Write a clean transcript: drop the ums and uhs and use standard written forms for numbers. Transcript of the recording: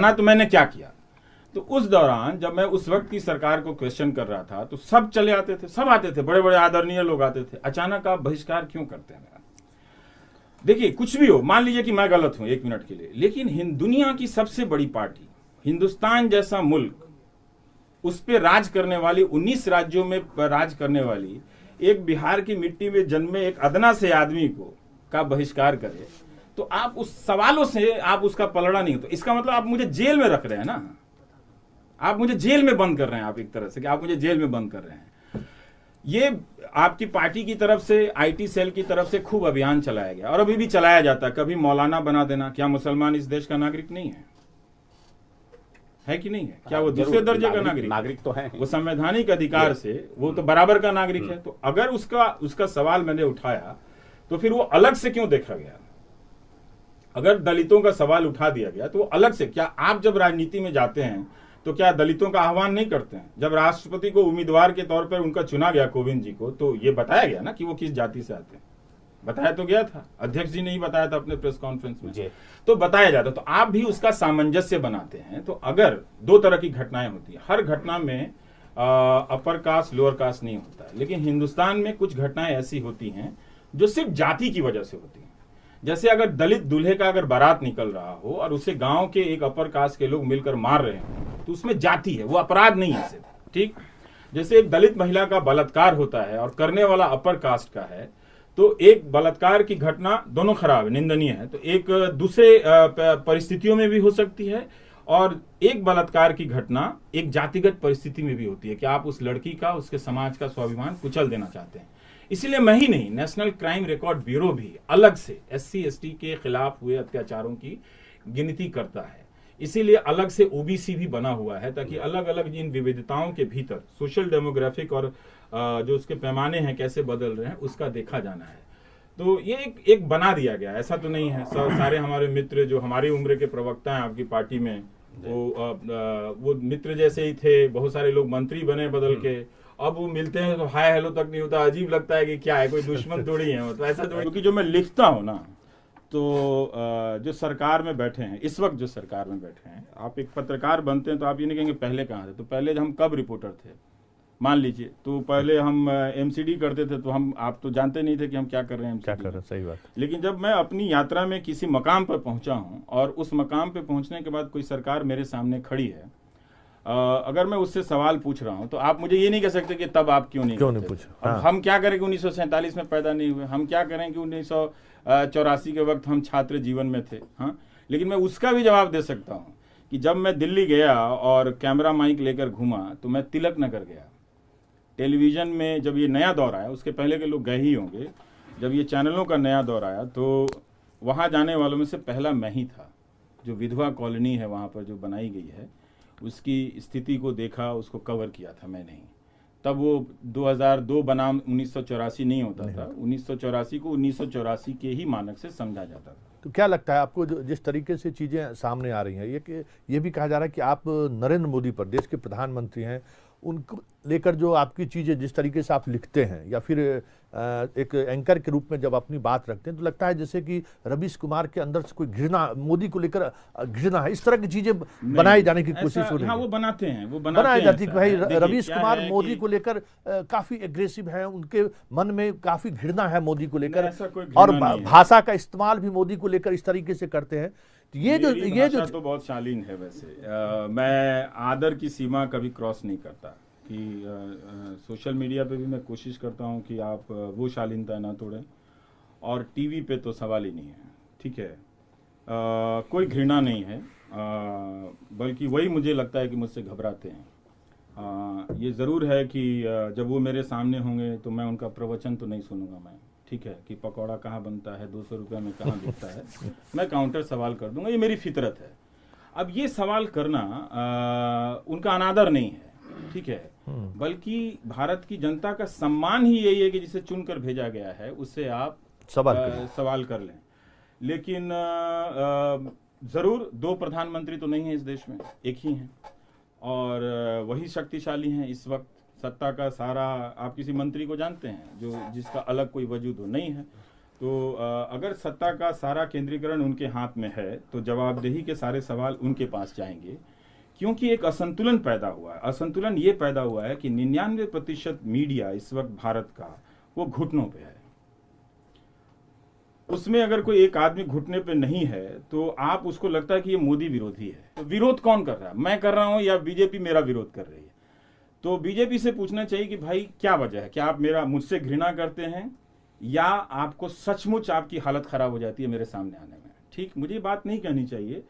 ना तो मैंने क्या किया। तो उस दौरान जब मैं उस वक्त की सरकार को क्वेश्चन कर रहा था तो सब चले आते थे, सब आते थे, बड़े बड़े आदरणीय लोग आते थे। अचानक आप बहिष्कार क्यों करते हैं? देखिए कुछ भी हो, मान लीजिए कि मैं गलत हूं एक मिनट के लिए, लेकिन दुनिया की सबसे बड़ी पार्टी, हिंदुस्तान जैसा मुल्क, उस पे राज करने वाली, 19 राज्यों में राज करने वाली एक बिहार की मिट्टी में जन्मे एक अदना से आदमी को का बहिष्कार करे, तो आप उस सवालों से आप उसका पलड़ा नहीं हो, तो इसका मतलब आप मुझे जेल में रख रहे हैं ना, आप मुझे जेल में बंद कर रहे हैं, आप एक तरह से कि आप मुझे जेल में बंद कर रहे हैं। ये आपकी पार्टी की तरफ से, आईटी सेल की तरफ से खूब अभियान चलाया गया और अभी भी चलाया जाता है। कभी मौलाना बना देना, क्या मुसलमान इस देश का नागरिक नहीं है कि नहीं है? क्या वो दूसरे दर्जे का नागरिक तो है, वो संवैधानिक अधिकार से वो तो बराबर का नागरिक है। तो अगर उसका सवाल मैंने उठाया तो फिर वो अलग से क्यों देखा गया? अगर दलितों का सवाल उठा दिया गया तो वो अलग से, क्या आप जब राजनीति में जाते हैं तो क्या दलितों का आह्वान नहीं करते हैं? जब राष्ट्रपति को उम्मीदवार के तौर पर उनका चुना गया, कोविंद जी को, तो ये बताया गया ना कि वो किस जाति से आते हैं, बताया तो गया था, अध्यक्ष जी ने ही बताया था अपने प्रेस कॉन्फ्रेंस में, तो बताया जाता। तो आप भी उसका सामंजस्य बनाते हैं। तो अगर दो तरह की घटनाएं होती है, हर घटना में अपर कास्ट लोअर कास्ट नहीं होता है, लेकिन हिंदुस्तान में कुछ घटनाएं ऐसी होती हैं जो सिर्फ जाति की वजह से होती हैं। जैसे अगर दलित दूल्हे का अगर बारात निकल रहा हो और उसे गांव के एक अपर कास्ट के लोग मिलकर मार रहे हो, तो उसमें जाति है, वो अपराध नहीं है सिर्फ, ठीक। जैसे एक दलित महिला का बलात्कार होता है और करने वाला अपर कास्ट का है, तो एक बलात्कार की घटना दोनों खराब है, निंदनीय है, तो एक दूसरे परिस्थितियों में भी हो सकती है, और एक बलात्कार की घटना एक जातिगत परिस्थिति में भी होती है कि आप उस लड़की का, उसके समाज का स्वाभिमान कुचल देना चाहते हैं। इसीलिए मैं ही नहीं, नेशनल क्राइम रिकॉर्ड ब्यूरो भी अलग से SC ST के खिलाफ हुए अत्याचारों की गिनती करता है। इसीलिए अलग से OBC भी बना हुआ है, ताकि अलग अलग इन विविधताओं के भीतर सोशल डेमोग्राफिक और जो उसके पैमाने हैं कैसे बदल रहे हैं उसका देखा जाना है। तो ये एक बना दिया गया, ऐसा तो नहीं है। सारे हमारे मित्र जो हमारी उम्र के प्रवक्ता हैं आपकी पार्टी में, वो मित्र जैसे ही थे, बहुत सारे लोग मंत्री बने बदल के, अब वो मिलते हैं तो हाय हेलो तक नहीं होता, अजीब लगता है कि क्या है, कोई दुश्मन थोड़ी है, तो ऐसा थोड़ी। क्योंकि जो मैं लिखता हूँ ना, तो जो सरकार में बैठे हैं इस वक्त, जो सरकार में बैठे हैं, आप एक पत्रकार बनते हैं तो आप ये नहीं कहेंगे पहले कहाँ थे, तो पहले हम कब रिपोर्टर थे, मान लीजिए, तो पहले हम MCD करते थे, तो आप तो जानते नहीं थे कि हम क्या कर रहे हैं, क्या कर रहे हैं, सही बात। लेकिन जब मैं अपनी यात्रा में किसी मकाम पर पहुंचा हूं और उस मकाम पर पहुंचने के बाद कोई सरकार मेरे सामने खड़ी है, अगर मैं उससे सवाल पूछ रहा हूं, तो आप मुझे ये नहीं कह सकते कि तब आप क्यों नहीं पूछा। हाँ। हम क्या करें कि 1947 में पैदा नहीं हुए, हम क्या करें कि 1984 के वक्त हम छात्र जीवन में थे। हाँ, लेकिन मैं उसका भी जवाब दे सकता हूं कि जब मैं दिल्ली गया और कैमरा माइक लेकर घूमा, तो मैं तिलक नगर गया। टेलीविजन में जब ये नया दौर आया, उसके पहले के लोग गए ही होंगे, जब ये चैनलों का नया दौर आया, तो वहाँ जाने वालों में से पहला मैं ही था। जो विधवा कॉलोनी है वहाँ पर जो बनाई गई है, उसकी स्थिति को देखा, उसको कवर किया था मैंने ही। तब वो 2002 बनाम 1984 नहीं होता था, 1984 को 1984 के ही मानक से समझा जाता था। तो क्या लगता है आपको, जिस तरीके से चीज़ें सामने आ रही हैं, ये भी कहा जा रहा है कि आप नरेंद्र मोदी पर, देश के प्रधानमंत्री हैं, उनको लेकर जो आपकी चीज़ें जिस तरीके से आप लिखते हैं या फिर एक एंकर के रूप में जब अपनी बात रखते हैं, तो लगता है जैसे कि रवीश कुमार के अंदर से कोई घृणा, मोदी को लेकर घृणा है, इस तरह की चीज़ें बनाई जाने की कोशिश हो रही है। हाँ, वो बनाते हैं, बनाई जाती है भाई रवीश कुमार मोदी को लेकर काफ़ी एग्रेसिव है, उनके मन में काफ़ी घृणा है मोदी को लेकर, और भाषा का इस्तेमाल भी मोदी को लेकर इस तरीके से करते हैं। ये जो तो बहुत शालीन है वैसे। मैं आदर की सीमा कभी क्रॉस नहीं करता, कि सोशल मीडिया पे भी मैं कोशिश करता हूँ कि आप वो शालीनता ना तोड़ें, और टीवी पे तो सवाल ही नहीं है, ठीक है। कोई घृणा नहीं है, बल्कि वही मुझे लगता है कि मुझसे घबराते हैं। ये ज़रूर है कि जब वो मेरे सामने होंगे तो मैं उनका प्रवचन तो नहीं सुनूंगा मैं, ठीक है, कि पकौड़ा कहाँ बनता है, 200 रुपये में कहाँ बिकता है। मैं काउंटर सवाल कर दूंगा, ये मेरी फितरत है। अब ये सवाल करना उनका अनादर नहीं है, ठीक है, बल्कि भारत की जनता का सम्मान ही यही है कि जिसे चुनकर भेजा गया है उससे आप सवाल कर लें। लेकिन जरूर दो प्रधानमंत्री तो नहीं है इस देश में, एक ही हैं, और वही शक्तिशाली हैं इस वक्त। सत्ता का सारा, आप किसी मंत्री को जानते हैं जो जिसका अलग कोई वजूद हो? नहीं है। तो अगर सत्ता का सारा केंद्रीकरण उनके हाथ में है तो जवाबदेही के सारे सवाल उनके पास जाएंगे, क्योंकि एक असंतुलन पैदा हुआ है। असंतुलन ये पैदा हुआ है कि 99% मीडिया इस वक्त भारत का वो घुटनों पे है। उसमें अगर कोई एक आदमी घुटने पे नहीं है तो आप उसको लगता है कि ये मोदी विरोधी है। तो विरोध कौन कर रहा है, मैं कर रहा हूं या बीजेपी मेरा विरोध कर रही है? तो बीजेपी से पूछना चाहिए कि भाई क्या वजह है, क्या आप मुझसे घृणा करते हैं या आपको सचमुच आपकी हालत खराब हो जाती है मेरे सामने आने में? ठीक, मुझे बात नहीं कहनी चाहिए।